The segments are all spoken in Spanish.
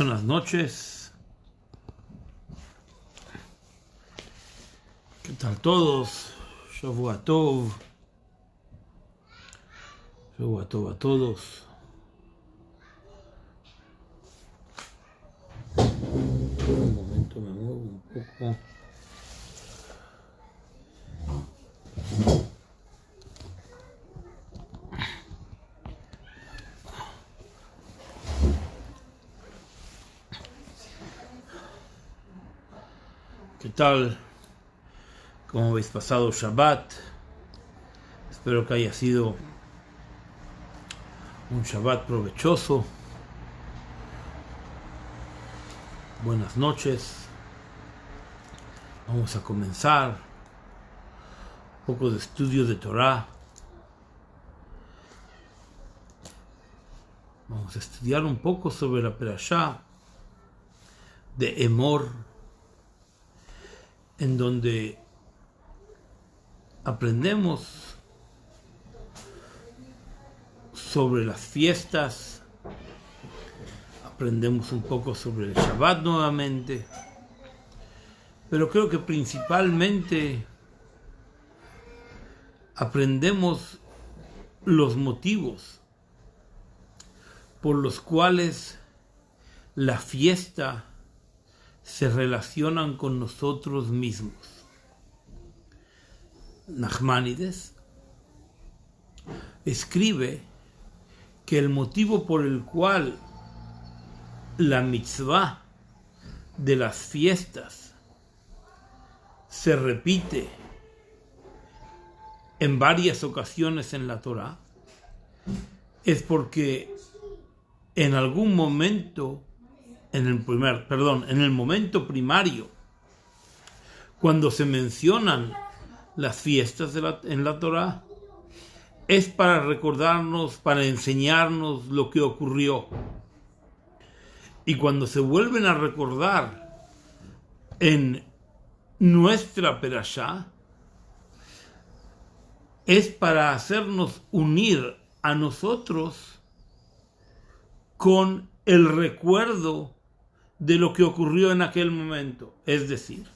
Buenas noches. ¿Qué tal todos? Shavua Tov. Shavua Tov a todos. Un momento, me muevo un poco. ¿Qué tal? ¿Cómo habéis pasado Shabbat? Espero que haya sido un Shabbat provechoso. Buenas noches. Vamos a comenzar un poco de estudio de Torah. Vamos a estudiar un poco sobre la Perashá de Emor, en donde aprendemos sobre las fiestas, aprendemos un poco sobre el Shabbat nuevamente, pero creo que principalmente aprendemos los motivos por los cuales la fiesta se relacionan con nosotros mismos. Nachmanides escribe que el motivo por el cual la mitzvah de las fiestas se repite en varias ocasiones en la Torah es porque en algún momento, en el momento primario, cuando se mencionan las fiestas en la Torah, es para recordarnos, para enseñarnos lo que ocurrió. Y cuando se vuelven a recordar en nuestra Perashá, es para hacernos unir a nosotros con el recuerdo de lo que ocurrió en aquel momento. Es decir,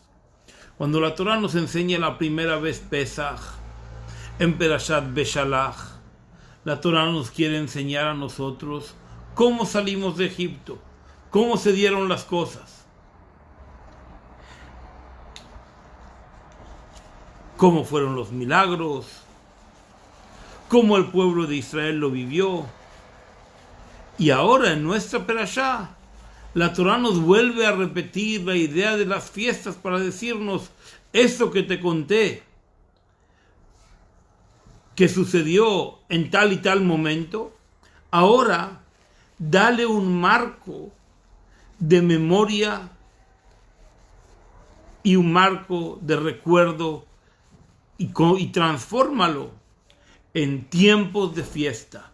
cuando la Torah nos enseña la primera vez Pesach, en Perashat Beshalach, la Torah nos quiere enseñar a nosotros cómo salimos de Egipto, cómo se dieron las cosas, cómo fueron los milagros, cómo el pueblo de Israel lo vivió. Y ahora en nuestra Perashá, la Torah nos vuelve a repetir la idea de las fiestas para decirnos eso que te conté, que sucedió en tal y tal momento, ahora dale un marco de memoria y un marco de recuerdo y transfórmalo en tiempos de fiesta.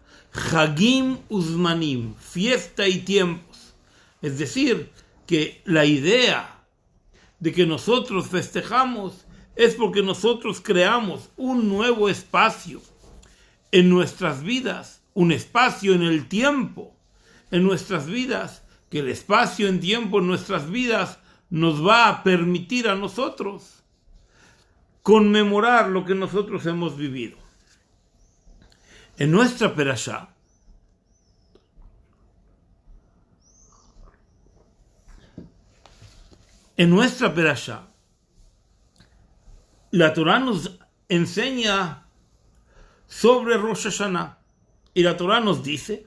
Hagim Uzmanim, fiesta y tiempos. Es decir, que la idea de que nosotros festejamos es porque nosotros creamos un nuevo espacio en nuestras vidas, un espacio en el tiempo en nuestras vidas, que el espacio en tiempo en nuestras vidas nos va a permitir a nosotros conmemorar lo que nosotros hemos vivido. En nuestra Perashá, la Torah nos enseña sobre Rosh Hashanah. Y la Torah nos dice,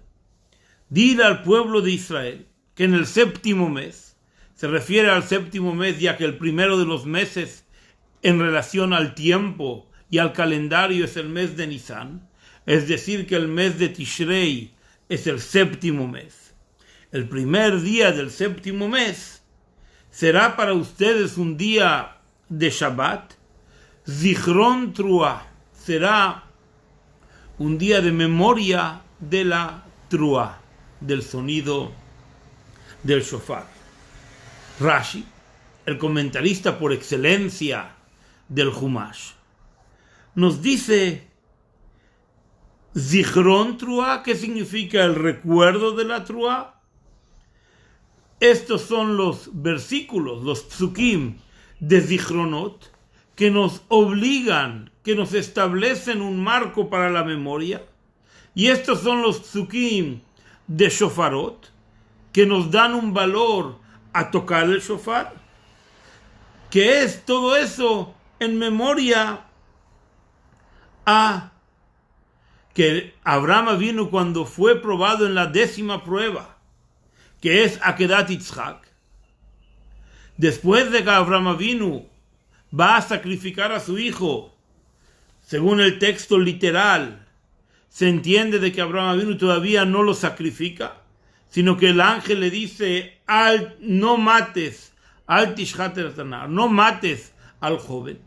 dile al pueblo de Israel que en el séptimo mes, se refiere al séptimo mes ya que el primero de los meses en relación al tiempo y al calendario es el mes de Nisan, es decir que el mes de Tishrei es el séptimo mes. El primer día del séptimo mes será para ustedes un día de Shabbat, Zichron Truah, será un día de memoria de la Truah, del sonido del shofar. Rashi, el comentarista por excelencia del Humash, nos dice Zichron Truah, ¿qué significa el recuerdo de la Truah? Estos son los versículos, los psukim de Zichronot, que nos obligan, que nos establecen un marco para la memoria. Y estos son los psukim de Shofarot, que nos dan un valor a tocar el shofar, que es todo eso en memoria a que Abraham vino cuando fue probado en la 10ª prueba, que es Akedat Yitzhak. Después de que Abraham vino va a sacrificar a su hijo, según el texto literal, se entiende de que Abraham vino todavía no lo sacrifica, sino que el ángel le dice, no mates, no mates al joven,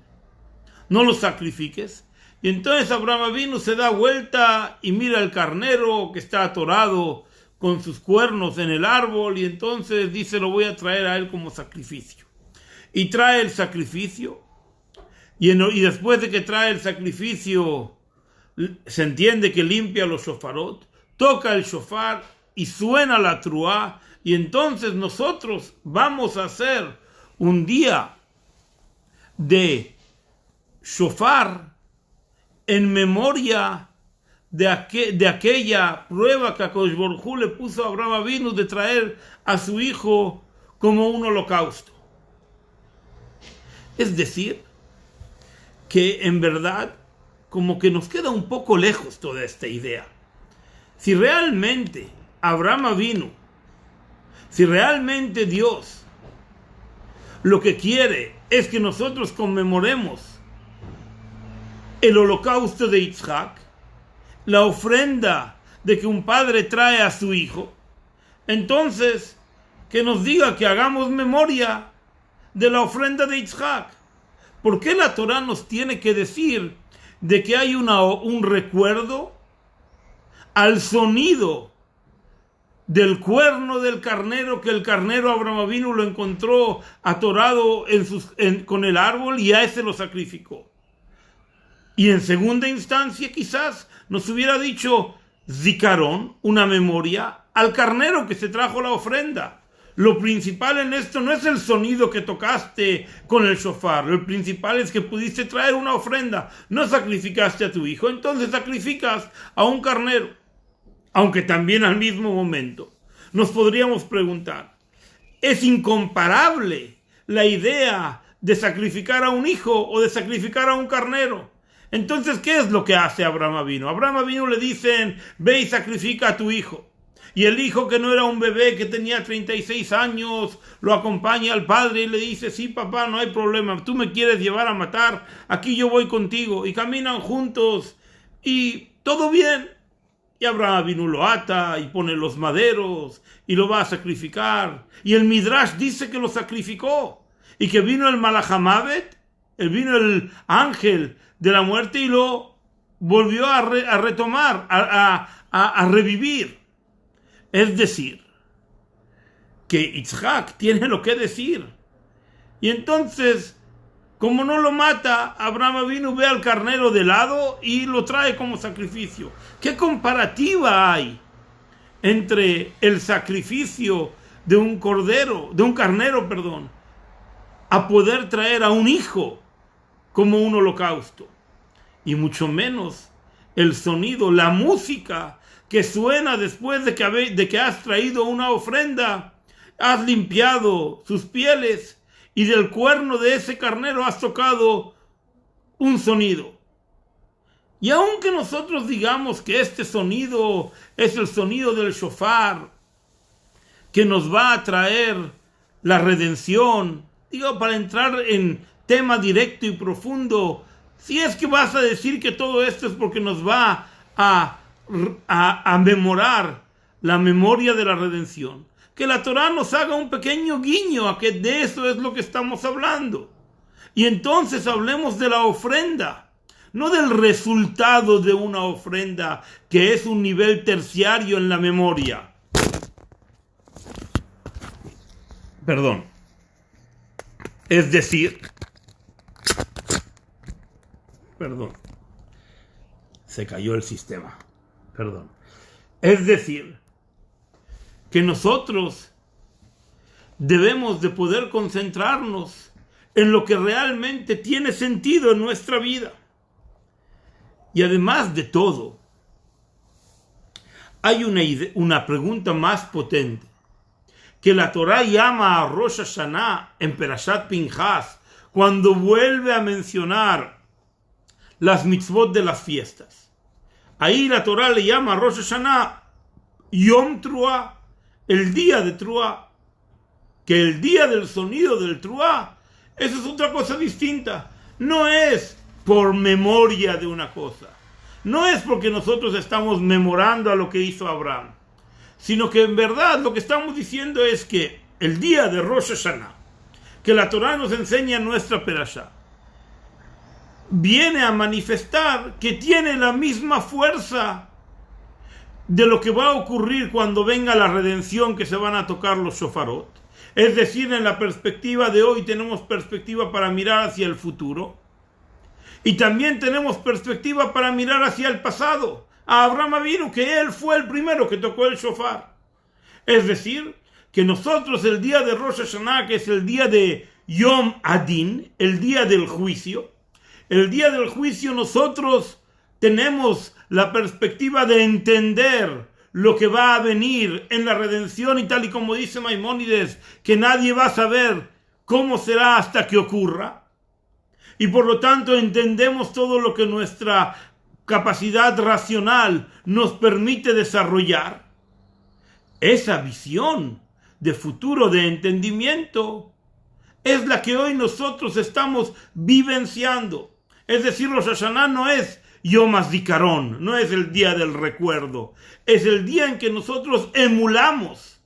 no lo sacrifiques. Y entonces Abraham vino, se da vuelta y mira el carnero que está atorado con sus cuernos en el árbol, y entonces dice, lo voy a traer a él como sacrificio. Y trae el sacrificio, y después de que trae el sacrificio, se entiende que limpia los shofarot, toca el shofar y suena la truá, y entonces nosotros vamos a hacer un día de shofar en memoria de aquella prueba que HaKadosh Baruj Hu le puso a Abraham Avinu de traer a su hijo como un holocausto. Es decir, que en verdad como que nos queda un poco lejos toda esta idea. Si realmente Abraham vino, si realmente Dios lo que quiere es que nosotros conmemoremos el holocausto de Yitzhak, la ofrenda de que un padre trae a su hijo, entonces que nos diga que hagamos memoria de la ofrenda de Yitzhak. ¿Por qué la Torah nos tiene que decir de que hay un recuerdo al sonido del cuerno del carnero, que el carnero Abraham Avinu lo encontró atorado con el árbol y a ese lo sacrificó? Y en segunda instancia quizás nos hubiera dicho zicarón, una memoria, al carnero que se trajo la ofrenda. Lo principal en esto no es el sonido que tocaste con el shofar, lo principal es que pudiste traer una ofrenda, no sacrificaste a tu hijo, entonces sacrificas a un carnero. Aunque también al mismo momento nos podríamos preguntar, ¿es incomparable la idea de sacrificar a un hijo o de sacrificar a un carnero? Entonces, ¿qué es lo que hace Abraham Avinu? Abraham Avinu le dicen, ve y sacrifica a tu hijo. Y el hijo, que no era un bebé, que tenía 36 años, lo acompaña al padre y le dice, sí papá, no hay problema, tú me quieres llevar a matar, aquí yo voy contigo. Y caminan juntos y todo bien. Y Abraham Avinu lo ata y pone los maderos y lo va a sacrificar. Y el Midrash dice que lo sacrificó y que vino el Malachamavet, vino el ángel de la muerte y lo volvió a retomar, a revivir. Es decir, que Yitzhak tiene lo que decir. Y entonces, como no lo mata, Abraham Avinu ve al carnero de lado y lo trae como sacrificio. ¿Qué comparativa hay entre el sacrificio de un carnero, a poder traer a un hijo como un holocausto? Y mucho menos el sonido, la música que suena después de que has traído una ofrenda, has limpiado sus pieles y del cuerno de ese carnero has tocado un sonido. Y aunque nosotros digamos que este sonido es el sonido del shofar, que nos va a traer la redención, para entrar en tema directo y profundo, si es que vas a decir que todo esto es porque nos va a memorar la memoria de la redención, que la Torah nos haga un pequeño guiño a que de eso es lo que estamos hablando. Y entonces hablemos de la ofrenda, no del resultado de una ofrenda, que es un nivel terciario en la memoria. Es decir, se cayó el sistema. Es decir, que nosotros debemos de poder concentrarnos en lo que realmente tiene sentido en nuestra vida. Y además de todo, hay una pregunta más potente, que la Torá llama a Rosh Hashanah en Perashat Pinchas, cuando vuelve a mencionar las mitzvot de las fiestas. Ahí la Torá le llama a Rosh Hashanah Yom Truah, el día de Truah, que el día del sonido del Truah, eso es otra cosa distinta. No es por memoria de una cosa, no es porque nosotros estamos memorando a lo que hizo Abraham, sino que en verdad lo que estamos diciendo es que el día de Rosh Hashanah, que la Torá nos enseña en nuestra perashá, viene a manifestar que tiene la misma fuerza de lo que va a ocurrir cuando venga la redención, que se van a tocar los shofarot. Es decir, en la perspectiva de hoy tenemos perspectiva para mirar hacia el futuro, y también tenemos perspectiva para mirar hacia el pasado, a Abraham Avinu, que él fue el primero que tocó el shofar. Es decir, que nosotros el día de Rosh Hashanah, que es el día de Yom Adin, el día del juicio, nosotros tenemos la perspectiva de entender lo que va a venir en la redención, y tal y como dice Maimónides, que nadie va a saber cómo será hasta que ocurra. Y por lo tanto entendemos todo lo que nuestra capacidad racional nos permite desarrollar. Esa visión de futuro, de entendimiento, es la que hoy nosotros estamos vivenciando. Es decir, Rosh Hashanah no es Yom HaZikaron, no es el día del recuerdo, es el día en que nosotros emulamos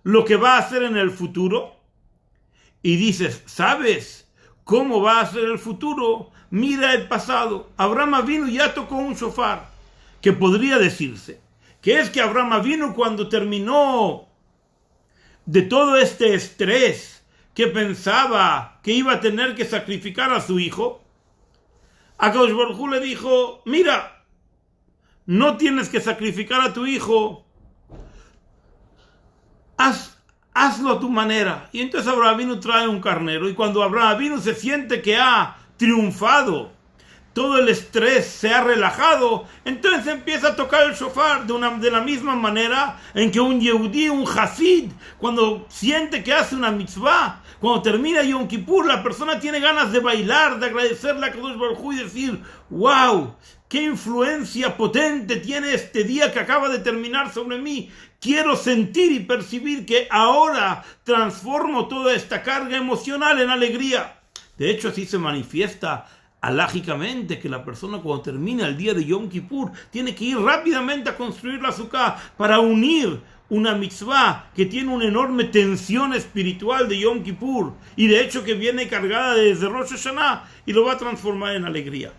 lo que va a ser en el futuro. Y dices, ¿sabes cómo va a ser el futuro? Mira el pasado. Abraham Avinu ya tocó un shofar, que podría decirse que es que Abraham Avinu, cuando terminó de todo este estrés, que pensaba que iba a tener que sacrificar a su hijo, Akadosh Baruj Hu le dijo, mira, no tienes que sacrificar a tu hijo, hazlo a tu manera. Y entonces Abraham Avinu trae un carnero, y cuando Abraham Avinu se siente que ha triunfado, todo el estrés se ha relajado, entonces empieza a tocar el shofar de la misma manera en que un Yehudí, un Hasid, cuando siente que hace una mitzvah, cuando termina Yom Kippur, la persona tiene ganas de bailar, de agradecerle a Kadosh Baruj Hu y decir, wow, qué influencia potente tiene este día que acaba de terminar sobre mí. Quiero sentir y percibir que ahora transformo toda esta carga emocional en alegría. De hecho, así se manifiesta alágicamente, que la persona, cuando termina el día de Yom Kippur, tiene que ir rápidamente a construir la Sukkah para unir una mitzvah que tiene una enorme tensión espiritual de Yom Kippur, y de hecho que viene cargada desde Rosh Hashanah, y lo va a transformar en alegría.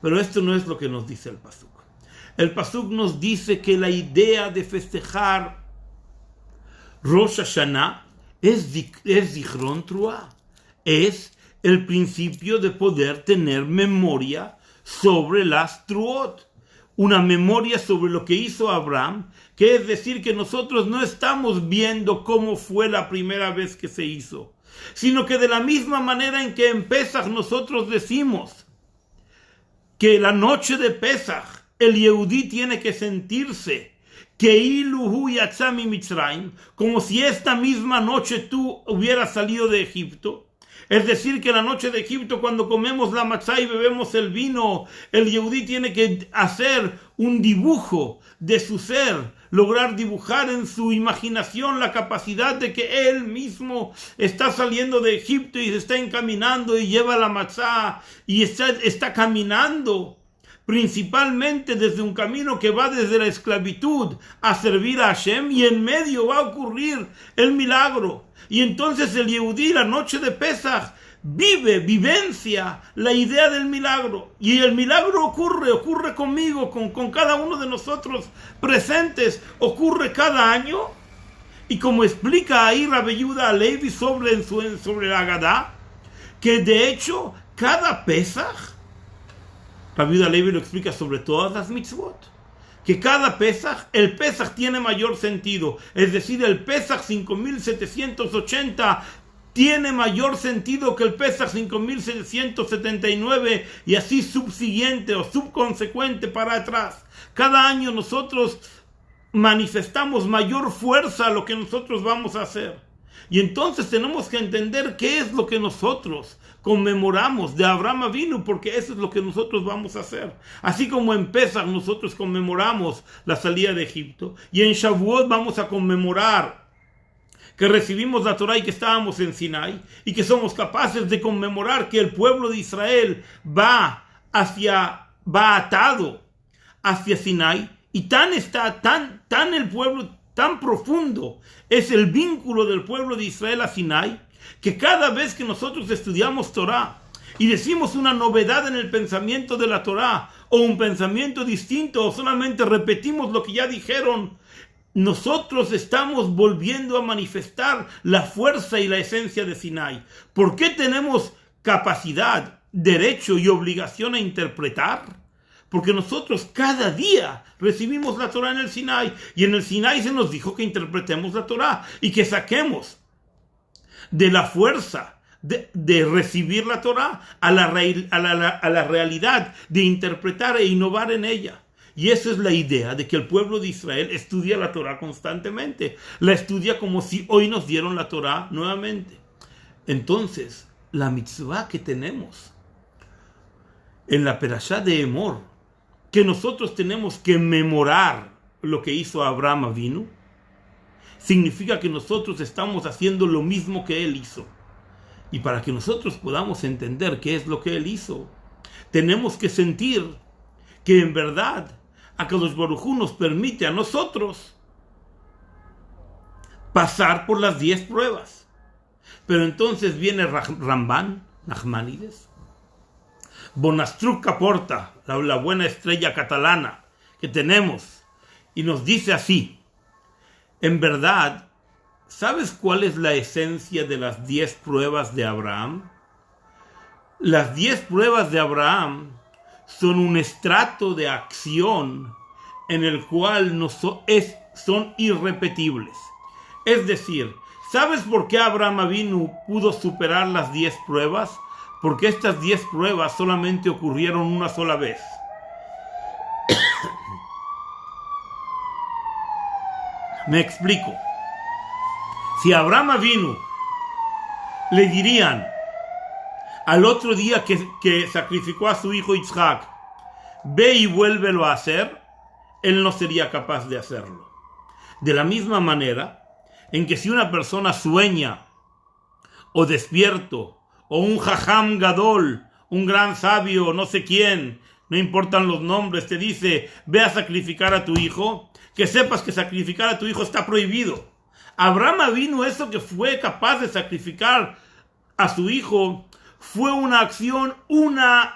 Pero esto no es lo que nos dice el Pasuk. El Pasuk nos dice que la idea de festejar Rosh Hashanah es Zichron Truah, es el principio de poder tener memoria sobre las Truot, una memoria sobre lo que hizo Abraham, que es decir, que nosotros no estamos viendo cómo fue la primera vez que se hizo, sino que de la misma manera en que en Pesach nosotros decimos que la noche de Pesach el Yehudí tiene que sentirse Keiluhu yatzá mi Mitzrayim, como si esta misma noche tú hubieras salido de Egipto. Es decir, que la noche de Egipto, cuando comemos la matzá y bebemos el vino, el Yehudí tiene que hacer un dibujo de su ser, lograr dibujar en su imaginación la capacidad de que él mismo está saliendo de Egipto y se está encaminando y lleva la matzá y está caminando principalmente desde un camino que va desde la esclavitud a servir a Hashem, y en medio va a ocurrir el milagro. Y entonces el Yehudí, la noche de Pesach, vivencia la idea del milagro. Y el milagro ocurre conmigo, con cada uno de nosotros presentes, ocurre cada año. Y como explica ahí Rabbi Yehuda Halevi sobre la Agadá, que de hecho cada Pesach, Rabbi Yehuda Halevi lo explica sobre todas las mitzvot, que cada Pesaj, el Pesaj tiene mayor sentido. Es decir, el Pesaj 5780 tiene mayor sentido que el Pesaj 5779 y así subsiguiente o subconsecuente para atrás. Cada año nosotros manifestamos mayor fuerza a lo que nosotros vamos a hacer. Y entonces tenemos que entender qué es lo que nosotros conmemoramos de Abraham Avinu, porque eso es lo que nosotros vamos a hacer. Así como en Pesach nosotros conmemoramos la salida de Egipto, y en Shavuot vamos a conmemorar que recibimos la Torah y que estábamos en Sinai, y que somos capaces de conmemorar que el pueblo de Israel va atado hacia Sinai, y tan el pueblo, tan profundo es el vínculo del pueblo de Israel a Sinai, que cada vez que nosotros estudiamos Torah y decimos una novedad en el pensamiento de la Torah, o un pensamiento distinto, o solamente repetimos lo que ya dijeron, nosotros estamos volviendo a manifestar la fuerza y la esencia de Sinai. ¿Por qué tenemos capacidad, derecho y obligación a interpretar? Porque nosotros cada día recibimos la Torah en el Sinai, y en el Sinai se nos dijo que interpretemos la Torah y que saquemos de la fuerza de recibir la Torah a la realidad de interpretar e innovar en ella. Y esa es la idea de que el pueblo de Israel estudia la Torah constantemente. La estudia como si hoy nos dieron la Torah nuevamente. Entonces, la mitzvah que tenemos en la Perashá de Emor, que nosotros tenemos que memorar lo que hizo Abraham Avinu, significa que nosotros estamos haciendo lo mismo que él hizo. Y para que nosotros podamos entender qué es lo que él hizo, tenemos que sentir que en verdad Akadosh Baruj Hu nos permite a nosotros pasar por las 10 pruebas. Pero entonces viene Ramban, Nachmanides, Bonastruc Caporta, la buena estrella catalana que tenemos, y nos dice así: en verdad, ¿sabes cuál es la esencia de las 10 pruebas de Abraham? Las 10 pruebas de Abraham son un estrato de acción en el cual son irrepetibles. Es decir, ¿sabes por qué Abraham Avinu pudo superar las 10 pruebas? Porque estas 10 pruebas solamente ocurrieron una sola vez. Me explico. Si a Abraham Avinu le dirían al otro día que sacrificó a su hijo Isaac, ve y vuélvelo a hacer, él no sería capaz de hacerlo. De la misma manera en que si una persona sueña o despierto, o un jajam gadol, un gran sabio, no sé quién, no importan los nombres, te dice, ve a sacrificar a tu hijo, que sepas que sacrificar a tu hijo está prohibido. Abraham Avinu, eso que fue capaz de sacrificar a su hijo, fue una acción uno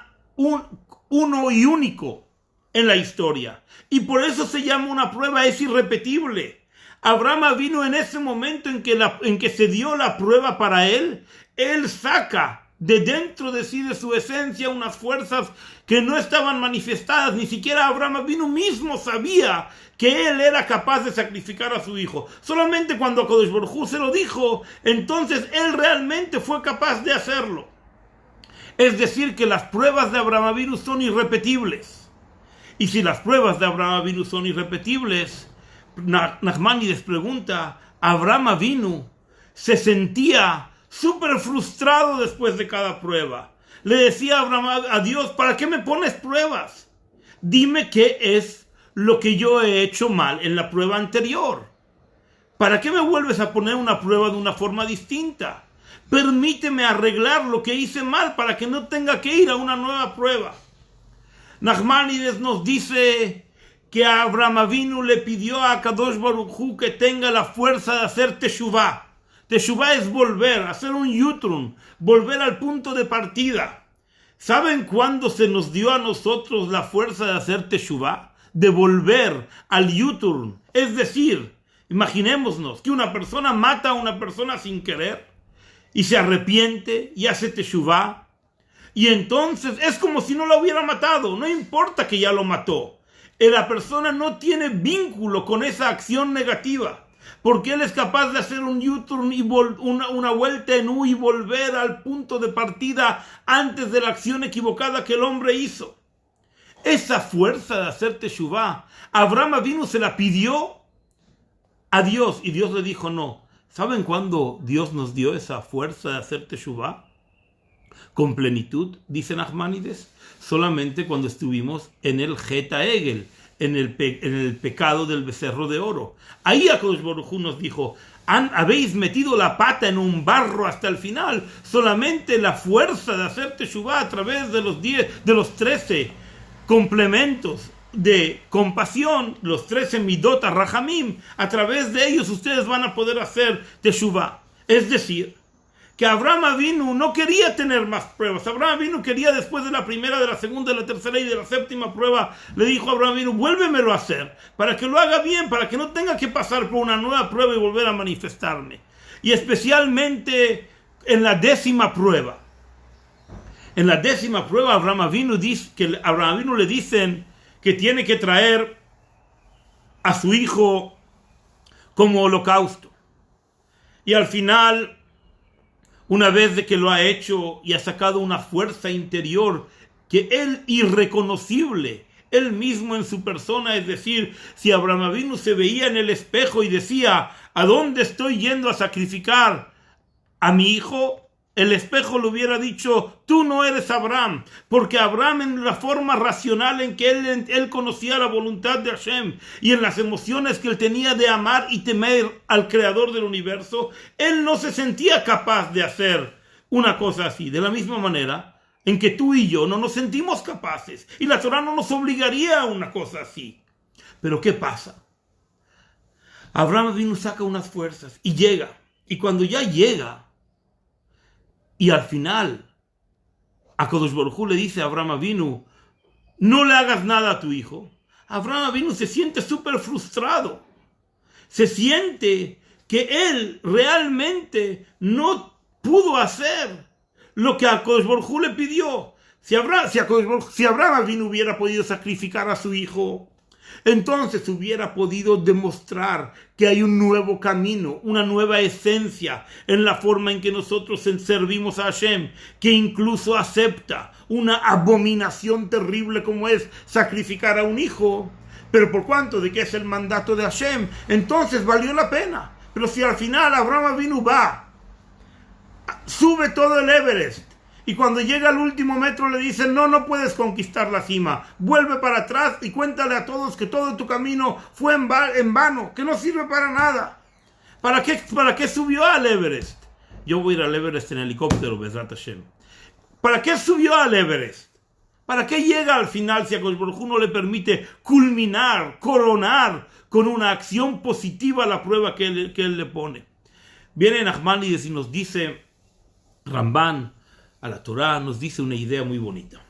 y único en la historia. Y por eso se llama una prueba, es irrepetible. Abraham Avinu, en ese momento en que se dio la prueba para él saca de dentro de sí, de su esencia, unas fuerzas que no estaban manifestadas. Ni siquiera Abraham Avinu mismo sabía que él era capaz de sacrificar a su hijo. Solamente cuando Akadosh Baruj Hu se lo dijo, entonces él realmente fue capaz de hacerlo. Es decir, que las pruebas de Abraham Avinu son irrepetibles. Y si las pruebas de Abraham Avinu son irrepetibles, Nachmanides pregunta, Abraham Avinu se sentía súper frustrado después de cada prueba. Le decía a Dios, ¿para qué me pones pruebas? Dime qué es lo que yo he hecho mal en la prueba anterior. ¿Para qué me vuelves a poner una prueba de una forma distinta? Permíteme arreglar lo que hice mal para que no tenga que ir a una nueva prueba. Nachmanides nos dice que Abraham Avinu le pidió a Kadosh Baruj Hu que tenga la fuerza de hacer teshuvah. Teshuvah es volver, hacer un yutrun, volver al punto de partida. ¿Saben cuándo se nos dio a nosotros la fuerza de hacer teshuvah? De volver al yutrun. Es decir, imaginémonos que una persona mata a una persona sin querer y se arrepiente y hace teshuvah. Y entonces es como si no lo hubiera matado. No importa que ya lo mató. La persona no tiene vínculo con esa acción negativa, porque él es capaz de hacer un U-turn y una vuelta en U y volver al punto de partida antes de la acción equivocada que el hombre hizo. Esa fuerza de hacer teshuvá, Abraham Avinu se la pidió a Dios y Dios le dijo no. ¿Saben cuándo Dios nos dio esa fuerza de hacer teshuvá? Con plenitud, dicen Nachmanides, solamente cuando estuvimos en el Geta Egel, en el pecado del becerro de oro. Ahí Akadosh Baruj Hu nos dijo, habéis metido la pata en un barro hasta el final, solamente la fuerza de hacer teshuvá a través de los 13 complementos de compasión, los 13 midot rahamim, a través de ellos ustedes van a poder hacer teshuvá. Es decir, que Abraham Avinu no quería tener más pruebas. Abraham Avinu quería, después de la primera, de la segunda, de la tercera y de la séptima prueba, le dijo a Abraham Avinu, vuélvemelo a hacer, para que lo haga bien, para que no tenga que pasar por una nueva prueba y volver a manifestarme. Y especialmente en la 10ª prueba. En la 10ª prueba, Abraham Avinu le dicen que tiene que traer a su hijo como holocausto. Y al final, una vez de que lo ha hecho y ha sacado una fuerza interior que él irreconocible, él mismo en su persona, es decir, si Abraham Avinu se veía en el espejo y decía, ¿a dónde estoy yendo a sacrificar a mi hijo? El espejo le hubiera dicho, tú no eres Abraham, porque Abraham, en la forma racional en que él conocía la voluntad de Hashem y en las emociones que él tenía de amar y temer al creador del universo, él no se sentía capaz de hacer una cosa así. De la misma manera en que tú y yo no nos sentimos capaces, y la Torah no nos obligaría a una cosa así. Pero ¿qué pasa? Abraham vino, saca unas fuerzas y llega, y cuando ya llega, y al final, Akadosh Baruj Hu le dice a Abraham Avinu, no le hagas nada a tu hijo. Abraham Avinu se siente súper frustrado. Se siente que él realmente no pudo hacer lo que Akadosh Baruj Hu le pidió. Si Abraham Avinu hubiera podido sacrificar a su hijo, entonces hubiera podido demostrar que hay un nuevo camino, una nueva esencia en la forma en que nosotros servimos a Hashem, que incluso acepta una abominación terrible como es sacrificar a un hijo, pero por cuanto de que es el mandato de Hashem, entonces valió la pena. Pero si al final Abraham Avinu va, sube todo el Everest, y cuando llega al último metro le dicen, no puedes conquistar la cima, vuelve para atrás y cuéntale a todos que todo tu camino fue en vano, que no sirve para nada. ¿Para qué subió al Everest? Yo voy a ir al Everest en helicóptero, Bezrat Hashem. ¿Para qué subió al Everest? ¿Para qué llega al final si a Akadosh Baruj Hu no le permite culminar, coronar con una acción positiva la prueba que él le pone? Viene Nachmanides y nos dice, Ramban, a la Torah nos dice una idea muy bonita.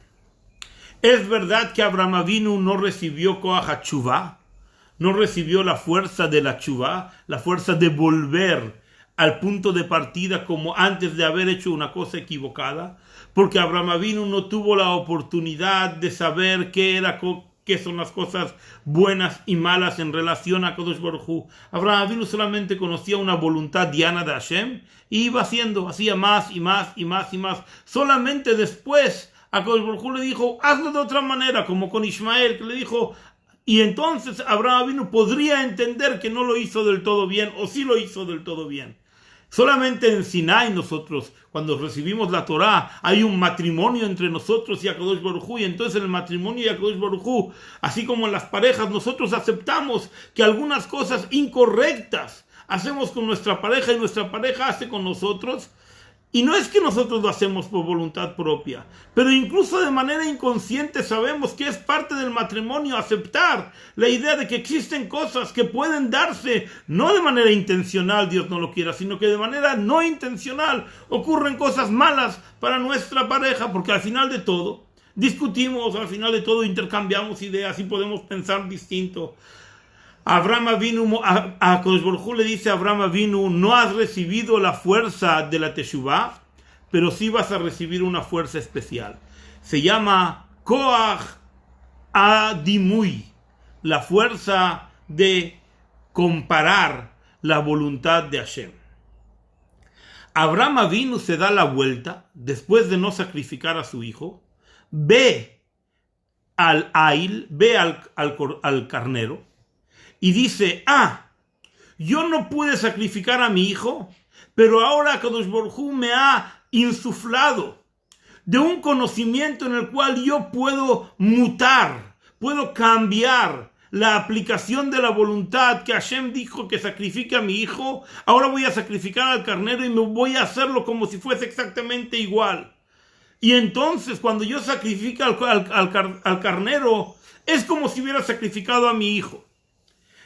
Es verdad que Abraham Avinu no recibió Koach HaTshuvah, no recibió la fuerza de la Tshuvah, la fuerza de volver al punto de partida como antes de haber hecho una cosa equivocada, porque Abraham Avinu no tuvo la oportunidad de saber qué son las cosas buenas y malas en relación a Kadosh Baruj Hu. Abraham Avinu solamente conocía una voluntad diana de Hashem y hacía más y más y más y más. Solamente después a Kadosh Baruj Hu le dijo, hazlo de otra manera, como con Ismael, que le dijo, y entonces Abraham Avinu podría entender que no lo hizo del todo bien, o sí lo hizo del todo bien. Solamente en Sinai nosotros, cuando recibimos la Torá, hay un matrimonio entre nosotros y Akadosh Baruj Hu, y entonces en el matrimonio y Akadosh Baruj Hu, así como en las parejas, nosotros aceptamos que algunas cosas incorrectas hacemos con nuestra pareja y nuestra pareja hace con nosotros. Y no es que nosotros lo hacemos por voluntad propia, pero incluso de manera inconsciente sabemos que es parte del matrimonio aceptar la idea de que existen cosas que pueden darse no de manera intencional, Dios no lo quiera, sino que de manera no intencional ocurren cosas malas para nuestra pareja, porque al final de todo discutimos, al final de todo intercambiamos ideas y podemos pensar distinto. Abraham Avinu, a Akadosh Baruj Hu le dice a Abraham Avinu, no has recibido la fuerza de la Teshuvah, pero sí vas a recibir una fuerza especial. Se llama Koach Adimui, la fuerza de comparar la voluntad de Hashem. Abraham Avinu se da la vuelta después de no sacrificar a su hijo, ve al carnero y dice, yo no pude sacrificar a mi hijo, pero ahora Kadosh Baruj Hu me ha insuflado de un conocimiento en el cual yo puedo mutar, puedo cambiar la aplicación de la voluntad que Hashem dijo que sacrifique a mi hijo. Ahora voy a sacrificar al carnero y me voy a hacerlo como si fuese exactamente igual. Y entonces cuando yo sacrifico al carnero, es como si hubiera sacrificado a mi hijo.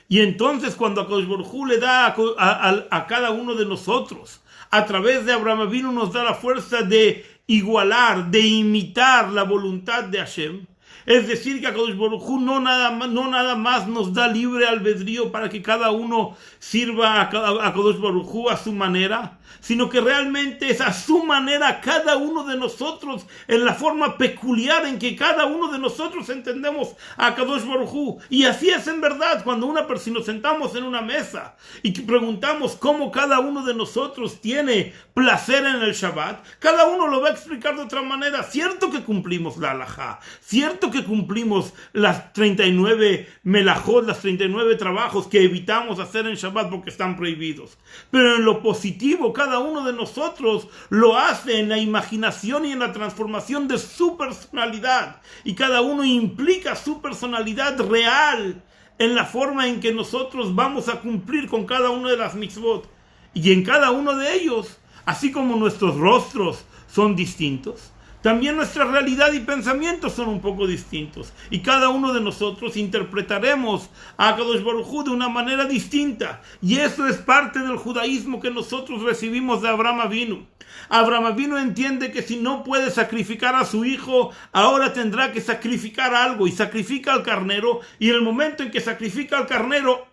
Y entonces cuando Akadosh Baruj Hu le da a cada uno de nosotros, a través de Abraham Avinu nos da la fuerza de igualar, de imitar la voluntad de Hashem. Es decir, que Akadosh Baruj Hu no nada más nos da libre albedrío para que cada uno sirva a Akadosh Baruj Hu a su manera, sino que realmente es a su manera cada uno de nosotros, en la forma peculiar en que cada uno de nosotros entendemos a Akadosh Baruj Hu. Y así es en verdad, cuando si nos sentamos en una mesa y preguntamos cómo cada uno de nosotros tiene placer en el Shabbat, cada uno lo va a explicar de otra manera. Cierto que cumplimos la halajá, cierto que cumplimos las 39 melajot, las 39 trabajos que evitamos hacer en Shabbat porque están prohibidos. Pero en lo positivo, cada uno de nosotros lo hace en la imaginación y en la transformación de su personalidad. Y cada uno implica su personalidad real en la forma en que nosotros vamos a cumplir con cada una de las mitzvot. Y en cada uno de ellos, así como nuestros rostros son distintos, también nuestra realidad y pensamientos son un poco distintos. Y cada uno de nosotros interpretaremos a Akadosh Baruj Hu de una manera distinta. Y eso es parte del judaísmo que nosotros recibimos de Abraham Avinu. Abraham Avinu entiende que si no puede sacrificar a su hijo, ahora tendrá que sacrificar algo. Y sacrifica al carnero. Y en el momento en que sacrifica al carnero,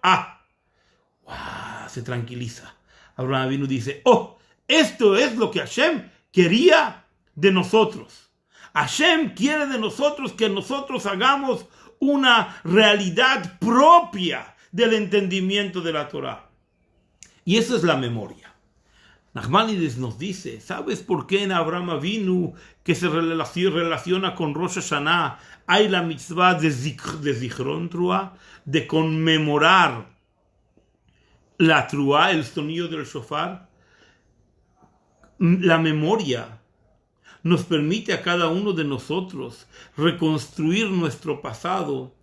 se tranquiliza. Abraham Avinu dice, esto es lo que Hashem quería de nosotros. Hashem quiere de nosotros que nosotros hagamos una realidad propia del entendimiento de la Torah. Y eso es la memoria. Nachmanides nos dice, ¿sabes por qué en Abraham Avinu, que se relaciona con Rosh Hashanah, hay la mitzvah de Zichron Truah, de conmemorar la Truah, el sonido del shofar? La memoria nos permite a cada uno de nosotros reconstruir nuestro pasado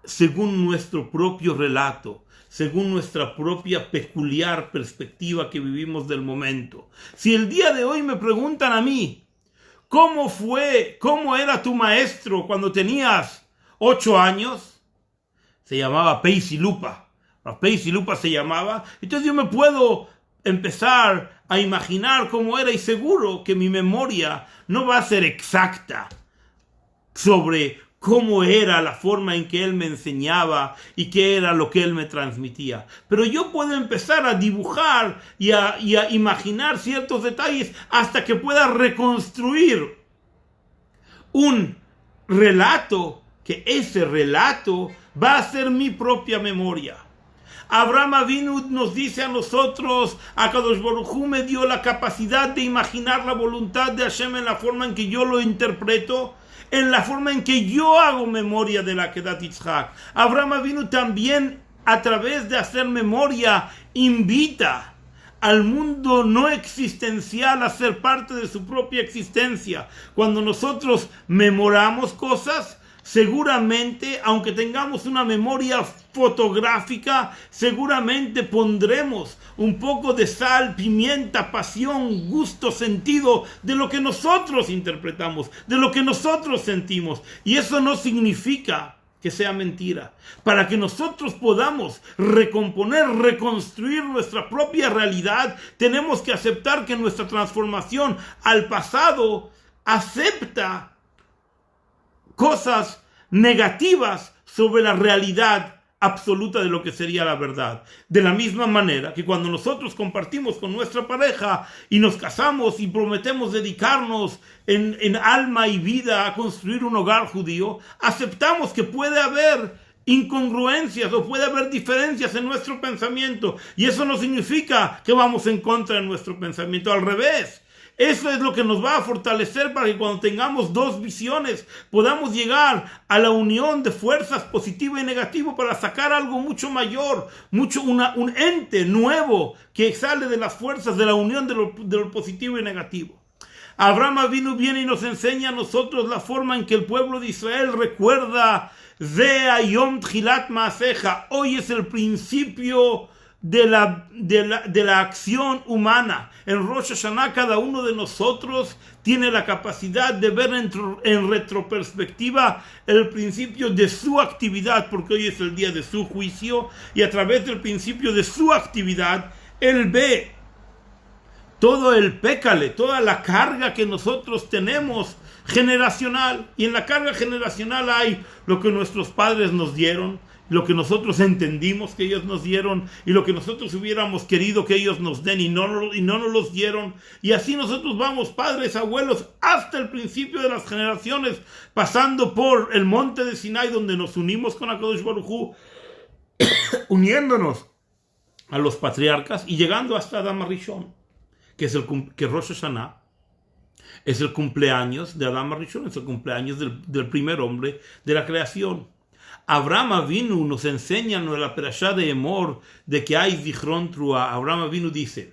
según nuestro propio relato, según nuestra propia peculiar perspectiva que vivimos del momento. Si el día de hoy me preguntan a mí, ¿cómo era tu maestro cuando tenías 8 años? Se llamaba Peisi Lupa. Peisi Lupa se llamaba. Entonces yo me puedo empezar a imaginar cómo era, y seguro que mi memoria no va a ser exacta sobre cómo era la forma en que él me enseñaba y qué era lo que él me transmitía. Pero yo puedo empezar a dibujar y a imaginar ciertos detalles hasta que pueda reconstruir un relato, que ese relato va a ser mi propia memoria. Abraham Avinu nos dice a nosotros, Akadosh Baruj Hu me dio la capacidad de imaginar la voluntad de Hashem en la forma en que yo lo interpreto, en la forma en que yo hago memoria de la Kedat Yitzhak. Abraham Avinu también, a través de hacer memoria, invita al mundo no existencial a ser parte de su propia existencia. Cuando nosotros memoramos cosas, seguramente, aunque tengamos una memoria fotográfica, seguramente pondremos un poco de sal, pimienta, pasión, gusto, sentido de lo que nosotros interpretamos, de lo que nosotros sentimos. Y eso no significa que sea mentira. Para que nosotros podamos recomponer, reconstruir nuestra propia realidad, tenemos que aceptar que nuestra transformación al pasado acepta cosas negativas sobre la realidad absoluta de lo que sería la verdad. De la misma manera que cuando nosotros compartimos con nuestra pareja y nos casamos y prometemos dedicarnos en alma y vida a construir un hogar judío, aceptamos que puede haber incongruencias o puede haber diferencias en nuestro pensamiento. Y eso no significa que vamos en contra de nuestro pensamiento. Al revés. Eso es lo que nos va a fortalecer para que cuando tengamos dos visiones podamos llegar a la unión de fuerzas positiva y negativa para sacar algo mucho mayor, un ente nuevo que sale de las fuerzas de la unión de lo positivo y negativo. Abraham Avinu viene y nos enseña a nosotros la forma en que el pueblo de Israel recuerda Ze Hayom Tchilat Maaseja. Hoy es el principio de la acción humana. En Rosh Hashanah cada uno de nosotros tiene la capacidad de ver en retroperspectiva el principio de su actividad, porque hoy es el día de su juicio, y a través del principio de su actividad él ve todo el pécale, toda la carga que nosotros tenemos generacional. Y en la carga generacional hay lo que nuestros padres nos dieron, lo que nosotros entendimos que ellos nos dieron, y lo que nosotros hubiéramos querido que ellos nos den y no nos los dieron. Y así nosotros vamos, padres, abuelos, hasta el principio de las generaciones, pasando por el monte de Sinai, donde nos unimos con HaKadosh Baruj Hu, uniéndonos a los patriarcas y llegando hasta Adam Rishon, que Rosh Hashanah es el cumpleaños de Adam Rishon, es el cumpleaños del primer hombre de la creación. Abraham Avinu nos enseña en la perashá de Emor de que hay Zichron Trua. Abraham Avinu dice,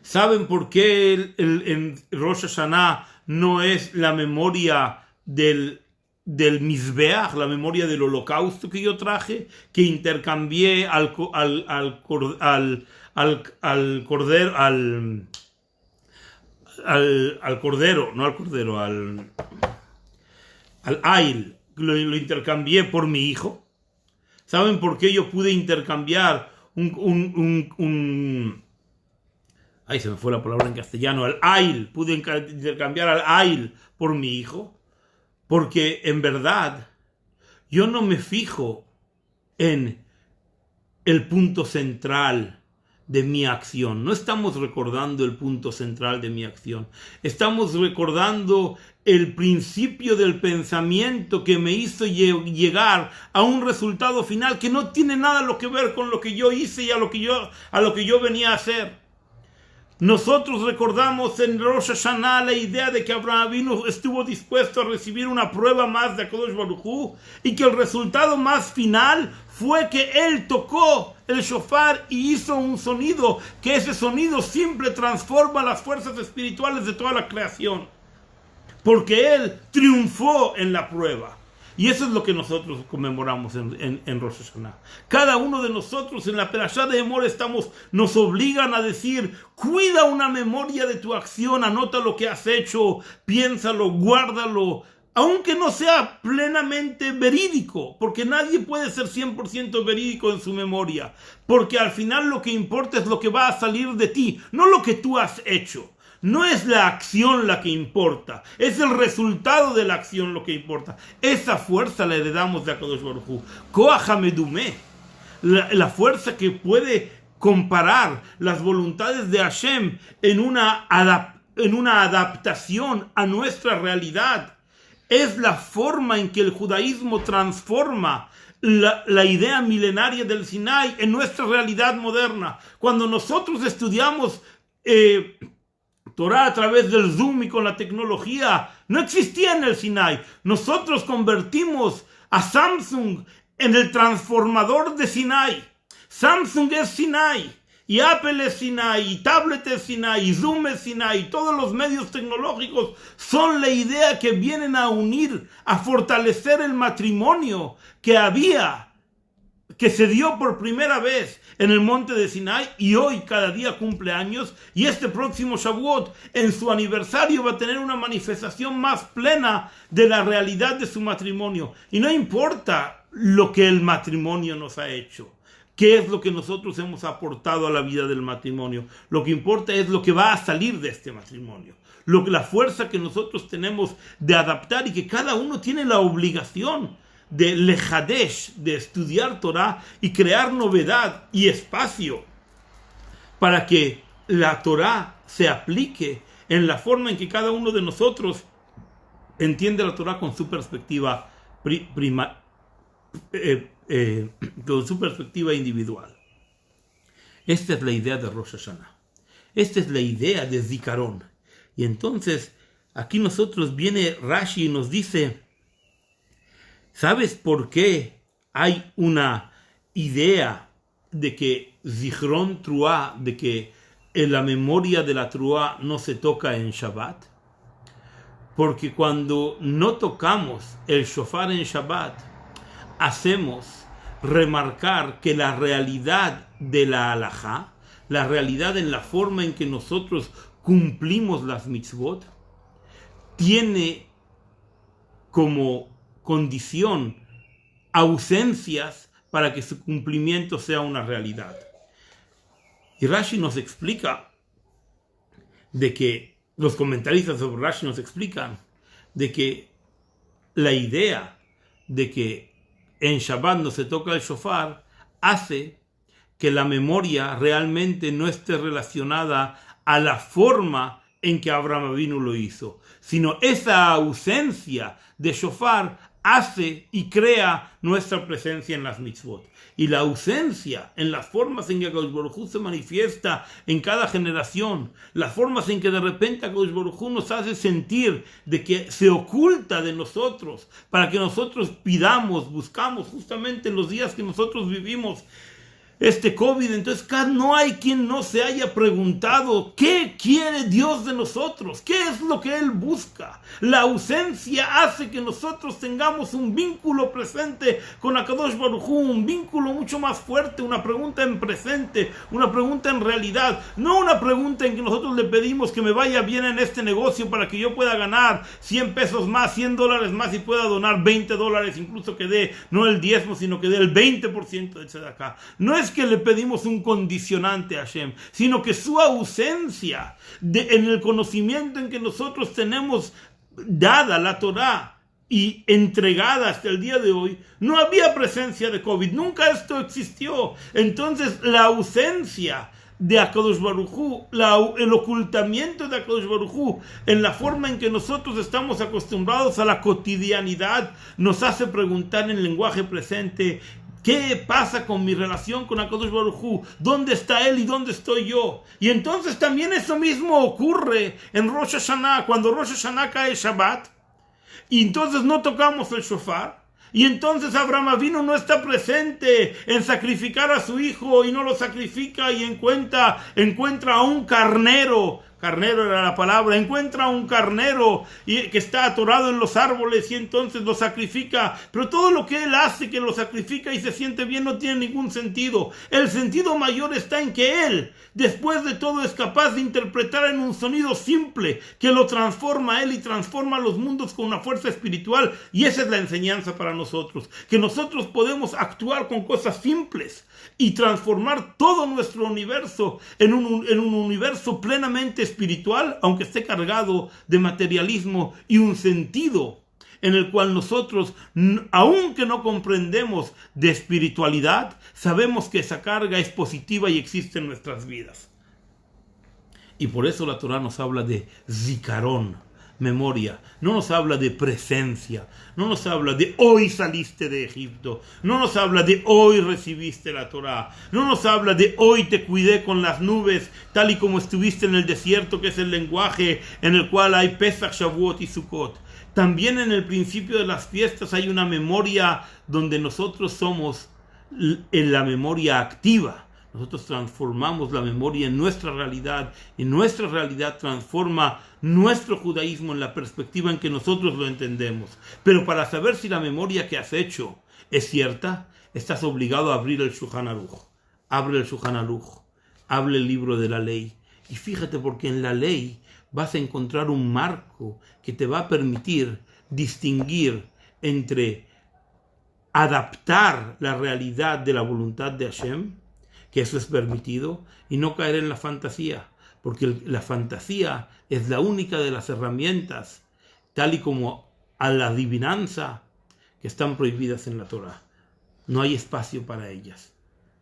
¿saben por qué en Rosh Hashanah no es la memoria del Mizbeach, la memoria del holocausto que yo traje, que intercambié al Ail, lo intercambié por mi hijo? ¿Saben por qué yo pude intercambiar ay, se me fue la palabra en castellano, al Ail, pude intercambiar al Ail por mi hijo? Porque en verdad yo no me fijo en el punto central de mi acción. No estamos recordando el punto central de mi acción. Estamos recordando el principio del pensamiento que me hizo llegar a un resultado final que no tiene nada que ver con lo que yo hice y a lo que yo venía a hacer. Nosotros recordamos en Rosh Hashanah la idea de que Abraham Avinu estuvo dispuesto a recibir una prueba más de HaKadosh Baruj Hu, y que el resultado más final fue que él tocó el shofar y hizo un sonido, que ese sonido siempre transforma las fuerzas espirituales de toda la creación, porque él triunfó en la prueba. Y eso es lo que nosotros conmemoramos en Rosh Hashanah. Cada uno de nosotros en la perashá de Emor nos obligan a decir, cuida una memoria de tu acción, anota lo que has hecho, piénsalo, guárdalo, aunque no sea plenamente verídico, porque nadie puede ser 100% verídico en su memoria, porque al final lo que importa es lo que va a salir de ti, no lo que tú has hecho. No es la acción la que importa, es el resultado de la acción lo que importa. Esa fuerza la heredamos de HaKadosh Baruj Hu. Koach HaMedumeh, la fuerza que puede comparar las voluntades de Hashem en una adaptación a nuestra realidad. Es la forma en que el judaísmo transforma la idea milenaria del Sinai en nuestra realidad moderna. Cuando nosotros estudiamos Torah a través del Zoom y con la tecnología, no existía en el Sinai. Nosotros convertimos a Samsung en el transformador de Sinai. Samsung es Sinai, y Apple es Sinai, y tablet es Sinai, y Zoom es Sinai, y todos los medios tecnológicos son la idea que vienen a unir, a fortalecer el matrimonio que se dio por primera vez en el monte de Sinai, y hoy cada día cumple años, y este próximo Shavuot, en su aniversario, va a tener una manifestación más plena de la realidad de su matrimonio. Y no importa lo que el matrimonio nos ha hecho, qué es lo que nosotros hemos aportado a la vida del matrimonio. Lo que importa es lo que va a salir de este matrimonio, la fuerza que nosotros tenemos de adaptar, y que cada uno tiene la obligación de lejadesh, de estudiar Torah y crear novedad y espacio para que la Torah se aplique en la forma en que cada uno de nosotros entiende la Torah con su perspectiva con su perspectiva individual. Esta es la idea de Rosh Hashanah. Esta es la idea de Zikaron. Y entonces, aquí nosotros viene Rashi y nos dice, ¿sabes por qué hay una idea de que Zichron Truá, de que en la memoria de la Truá no se toca en Shabbat? Porque cuando no tocamos el shofar en Shabbat, hacemos remarcar que la realidad de la halajá, la realidad en la forma en que nosotros cumplimos las mitzvot, tiene como condición ausencias para que su cumplimiento sea una realidad. Y Rashi nos explica de que, los comentaristas sobre Rashi nos explican de que la idea de que en Shabbat no se toca el shofar hace que la memoria realmente no esté relacionada a la forma en que Abraham Avinu lo hizo, sino esa ausencia de shofar hace y crea nuestra presencia en las mitzvot. Y la ausencia en las formas en que Akadosh Baruj Hu se manifiesta en cada generación, las formas en que de repente Akadosh Baruj Hu nos hace sentir de que se oculta de nosotros para que nosotros pidamos, buscamos justamente en los días que nosotros vivimos este COVID. Entonces no hay quien no se haya preguntado qué quiere Dios de nosotros, qué es lo que Él busca. La ausencia hace que nosotros tengamos un vínculo presente con Akadosh Baruj Hu, un vínculo mucho más fuerte, una pregunta en presente, una pregunta en realidad, no una pregunta en que nosotros le pedimos que me vaya bien en este negocio para que yo pueda ganar 100 pesos más, 100 dólares más y pueda donar 20 dólares, incluso que dé no el diezmo, sino que dé el 20% de tzedakah. No es que le pedimos un condicionante a Hashem, sino que su ausencia en el conocimiento en que nosotros tenemos dada la Torah y entregada hasta el día de hoy, no había presencia de COVID, nunca esto existió. Entonces la ausencia de Akadosh Baruj Hu, el ocultamiento de Akadosh Baruj Hu en la forma en que nosotros estamos acostumbrados a la cotidianidad, nos hace preguntar en lenguaje presente: ¿qué pasa con mi relación con Akadosh Baruj Hu? ¿Dónde está Él y dónde estoy yo? Y entonces también eso mismo ocurre en Rosh Hashanah, cuando Rosh Hashanah cae Shabbat, y entonces no tocamos el shofar, y entonces Abraham Avinu no está presente en sacrificar a su hijo y no lo sacrifica y encuentra a un carnero. Carnero era la palabra. Encuentra un carnero que está atorado en los árboles y entonces lo sacrifica. Pero todo lo que él hace, que lo sacrifica y se siente bien, no tiene ningún sentido. El sentido mayor está en que él, después de todo, es capaz de interpretar en un sonido simple que lo transforma a él y transforma los mundos con una fuerza espiritual. Y esa es la enseñanza para nosotros, que nosotros podemos actuar con cosas simples y transformar todo nuestro universo en un universo plenamente espiritual, aunque esté cargado de materialismo y un sentido en el cual nosotros, aunque no comprendemos de espiritualidad, sabemos que esa carga es positiva y existe en nuestras vidas. Y por eso la Torah nos habla de Zikaron, memoria. No nos habla de presencia, no nos habla de hoy saliste de Egipto, no nos habla de hoy recibiste la Torah, no nos habla de hoy te cuidé con las nubes, tal y como estuviste en el desierto, que es el lenguaje en el cual hay Pesach, Shavuot y Sukkot. También en el principio de las fiestas hay una memoria donde nosotros somos en la memoria activa. Nosotros transformamos la memoria en nuestra realidad, y nuestra realidad transforma nuestro judaísmo en la perspectiva en que nosotros lo entendemos. Pero para saber si la memoria que has hecho es cierta, estás obligado a abrir el Shulchan Aruch. Abre el Shulchan Aruch, abre el libro de la ley, y fíjate, porque en la ley vas a encontrar un marco que te va a permitir distinguir entre adaptar la realidad de la voluntad de Hashem, que eso es permitido, y no caer en la fantasía, porque la fantasía es la única de las herramientas, tal y como a la adivinanza, que están prohibidas en la Torah. No hay espacio para ellas.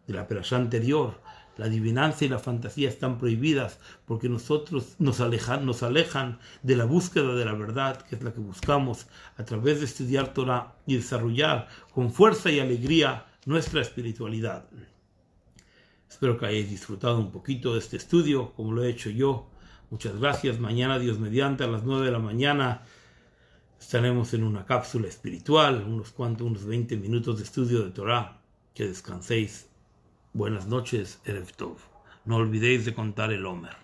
De la perashá anterior, La adivinanza y la fantasía están prohibidas porque nosotros nos alejan de la búsqueda de la verdad, que es la que buscamos a través de estudiar Torah y desarrollar con fuerza y alegría nuestra espiritualidad. Espero que hayáis disfrutado un poquito de este estudio, como lo he hecho yo. Muchas gracias. Mañana, Dios mediante, a las 9 de la mañana, estaremos en una cápsula espiritual, unos 20 minutos de estudio de Torah. Que descanséis. Buenas noches, Erev Tov. No olvidéis de contar el Omer.